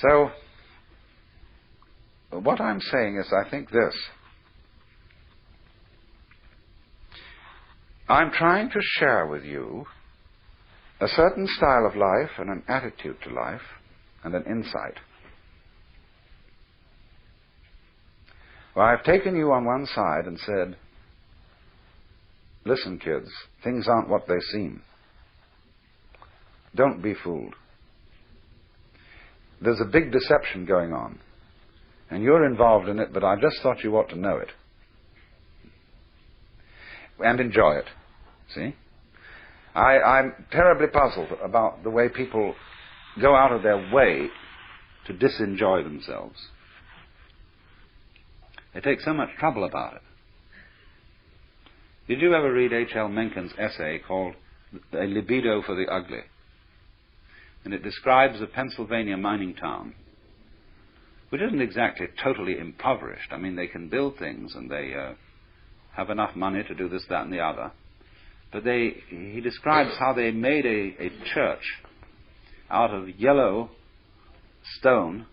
So, what I'm saying is, I think this. I'm trying to share with you a certain style of life and an attitude to life and an insight. Well, I've taken you on one side and said, listen, kids, things aren't what they seem. Don't be fooled. There's a big deception going on, and you're involved in it, but I just thought you ought to know it. And enjoy it. See? I'm terribly puzzled about the way people go out of their way to disenjoy themselves. They take so much trouble about it. Did you ever read H.L. Mencken's essay called A Libido for the Ugly? And it describes a Pennsylvania mining town, which isn't exactly totally impoverished. I mean, they can build things and they have enough money to do this, that, and the other. But he describes how they made a church out of yellow stone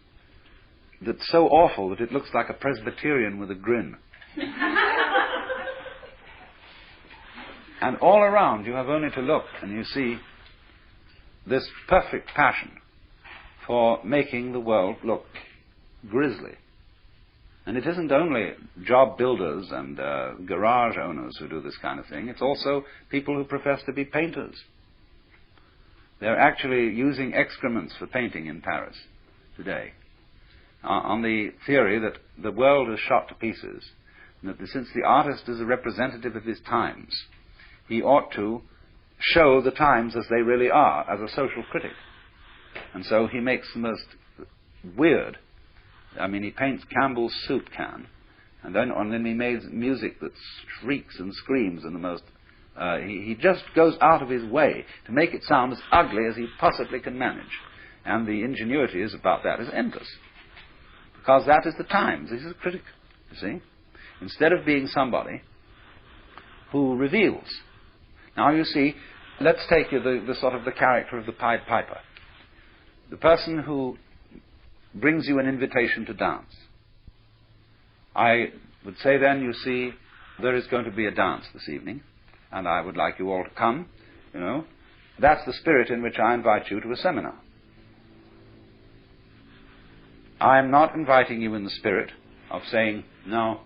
that's so awful that it looks like a Presbyterian with a grin. And all around you have only to look and you see this perfect passion for making the world look grisly. And it isn't only job builders and garage owners who do this kind of thing. It's also people who profess to be painters. They're actually using excrements for painting in Paris today, on the theory that the world is shot to pieces, and that since the artist is a representative of his times, he ought to show the times as they really are, as a social critic. And so he makes the most weird. I mean, he paints Campbell's soup can, and then he makes music that shrieks and screams in the most... he just goes out of his way to make it sound as ugly as he possibly can manage. And the ingenuity about that is endless. Because that is the times. He's a critic, you see. Instead of being somebody who reveals. Now, you see, let's take the sort of the character of the Pied Piper. The person who brings you an invitation to dance. I would say then, you see, there is going to be a dance this evening, and I would like you all to come, you know. That's the spirit in which I invite you to a seminar. I'm not inviting you in the spirit of saying, no,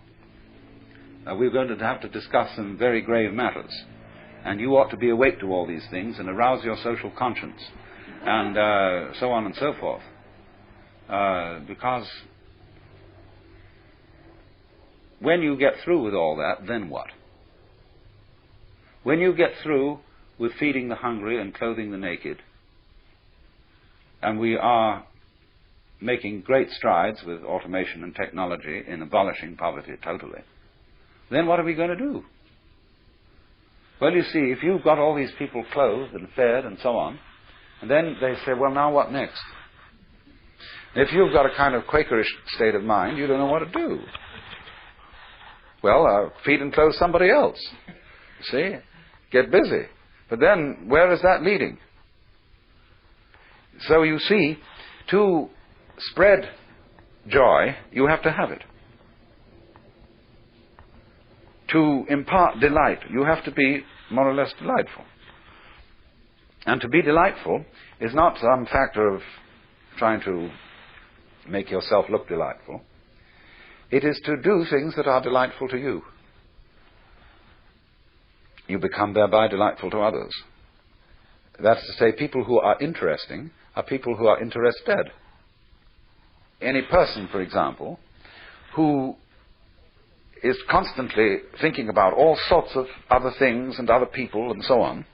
we're going to have to discuss some very grave matters, and you ought to be awake to all these things and arouse your social conscience, and so on and so forth. Because when you get through with all that, then what? When you get through with feeding the hungry and clothing the naked, and we are making great strides with automation and technology in abolishing poverty totally, then what are we going to do? Well, you see, if you've got all these people clothed and fed and so on, and then they say, well, now what next? If you've got a kind of Quakerish state of mind, you don't know what to do. Well, feed and clothe somebody else. See? Get busy. But then, where is that leading? So you see, to spread joy, you have to have it. To impart delight, you have to be more or less delightful. And to be delightful is not some factor of trying to make yourself look delightful. It is to do things that are delightful to you. You become thereby delightful to others. That's to say, people who are interesting are people who are interested. Any person, for example, who is constantly thinking about all sorts of other things and other people and so on,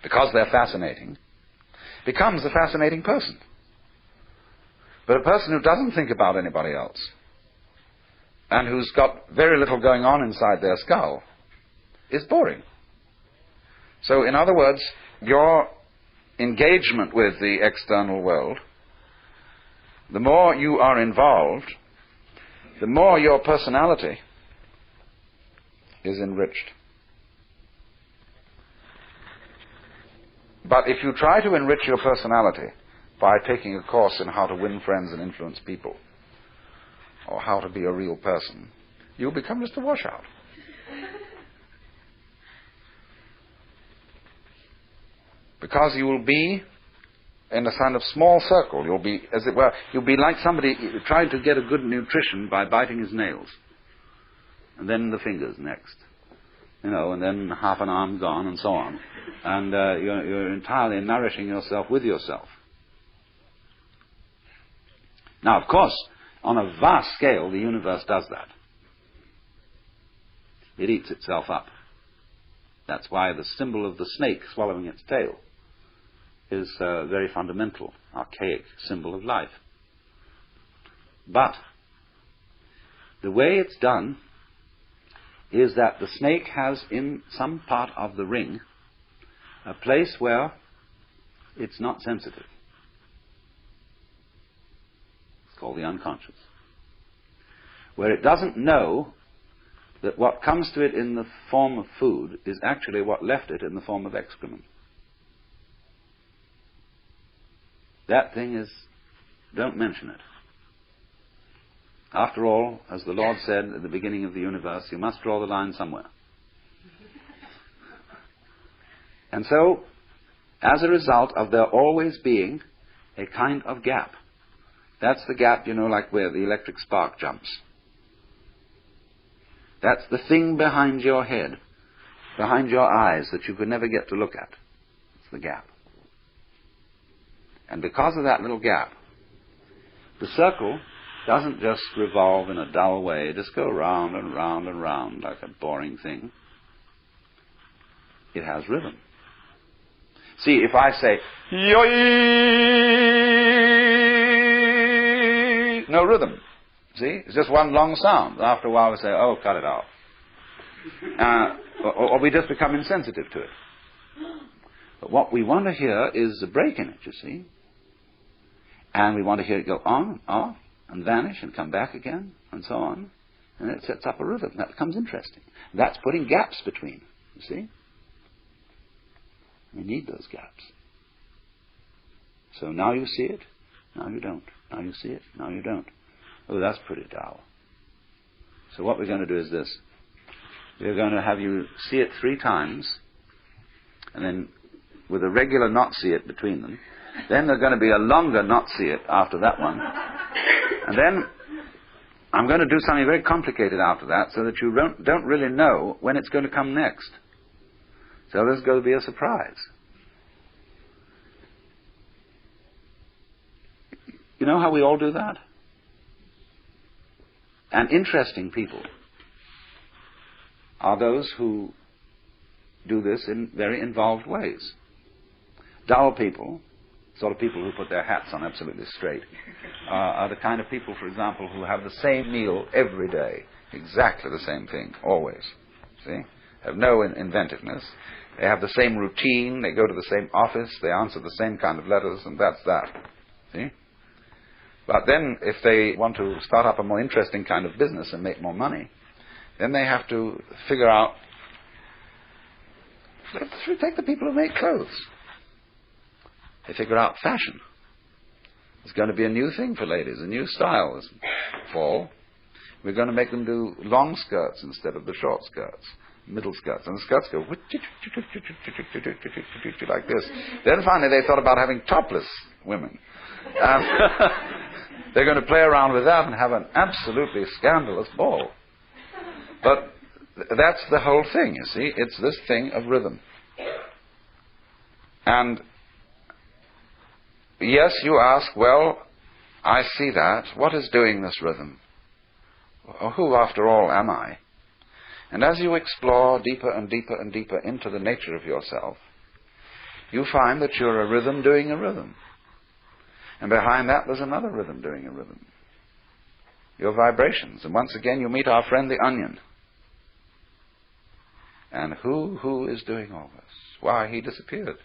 because they're fascinating, becomes a fascinating person. But a person who doesn't think about anybody else, and who's got very little going on inside their skull, is boring. So, in other words, your engagement with the external world, the more you are involved, the more your personality is enriched. But if you try to enrich your personality by taking a course in how to win friends and influence people, or how to be a real person, you'll become just a washout. Because you will be in a kind of small circle. You'll be, as it were, you'll be like somebody trying to get a good nutrition by biting his nails. And then the fingers next. And then half an arm gone and so on. And you're entirely nourishing yourself with yourself. Now, of course, on a vast scale, the universe does that. It eats itself up. That's why the symbol of the snake swallowing its tail is a very fundamental, archaic symbol of life. But the way it's done is that the snake has in some part of the ring a place where it's not sensitive. It's called the unconscious. Where it doesn't know that what comes to it in the form of food is actually what left it in the form of excrement. That thing is, don't mention it. After all, as the Lord said at the beginning of the universe, you must draw the line somewhere. And so, as a result of there always being a kind of gap, that's the gap, like where the electric spark jumps. That's the thing behind your head, behind your eyes, that you could never get to look at. It's the gap. And because of that little gap, the circle doesn't just revolve in a dull way, just go round and round and round like a boring thing. It has rhythm. See, if I say, yoy, no rhythm. See, it's just one long sound. After a while we say, oh, cut it off. Or we just become insensitive to it. But what we want to hear is a break in it, you see. And we want to hear it go on and off and vanish and come back again and so on. And it sets up a rhythm. That becomes interesting. That's putting gaps between, you see. We need those gaps. So now you see it, now you don't. Now you see it, now you don't. Oh, that's pretty dull. So what we're going to do is this. We're going to have you see it 3 times, and then with a regular not see it between them. Then there's going to be a longer not see it after that one. And then I'm going to do something very complicated after that so that you don't really know when it's going to come next. So there's going to be a surprise. You know how we all do that? And interesting people are those who do this in very involved ways. Dull people, sort of people who put their hats on absolutely straight, are the kind of people, for example, who have the same meal every day, exactly the same thing, always. See? Have no inventiveness. They have the same routine, they go to the same office, they answer the same kind of letters, and that's that. See? But then, if they want to start up a more interesting kind of business and make more money, then they have to figure out, let's take the people who make clothes. They figure out fashion. It's going to be a new thing for ladies, a new style this fall. We're going to make them do long skirts instead of the short skirts, middle skirts. And the skirts go like this. Then finally they thought about having topless women. They're going to play around with that and have an absolutely scandalous ball. But that's the whole thing, you see. It's this thing of rhythm. And yes, you ask, well, I see that. What is doing this rhythm? Who, after all, am I? And as you explore deeper and deeper and deeper into the nature of yourself, you find that you're a rhythm doing a rhythm. And behind that there's another rhythm doing a rhythm. Your vibrations. And once again you meet our friend the onion. And who is doing all this? Why, he disappeared.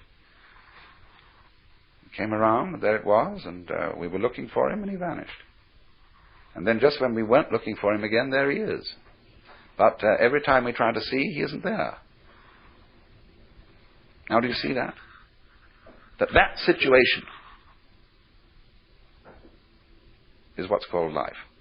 He came around, and there it was, and we were looking for him, and he vanished. And then just when we weren't looking for him again, there he is. But every time we try to see, he isn't there. Now do you see that? That situation is what's called life.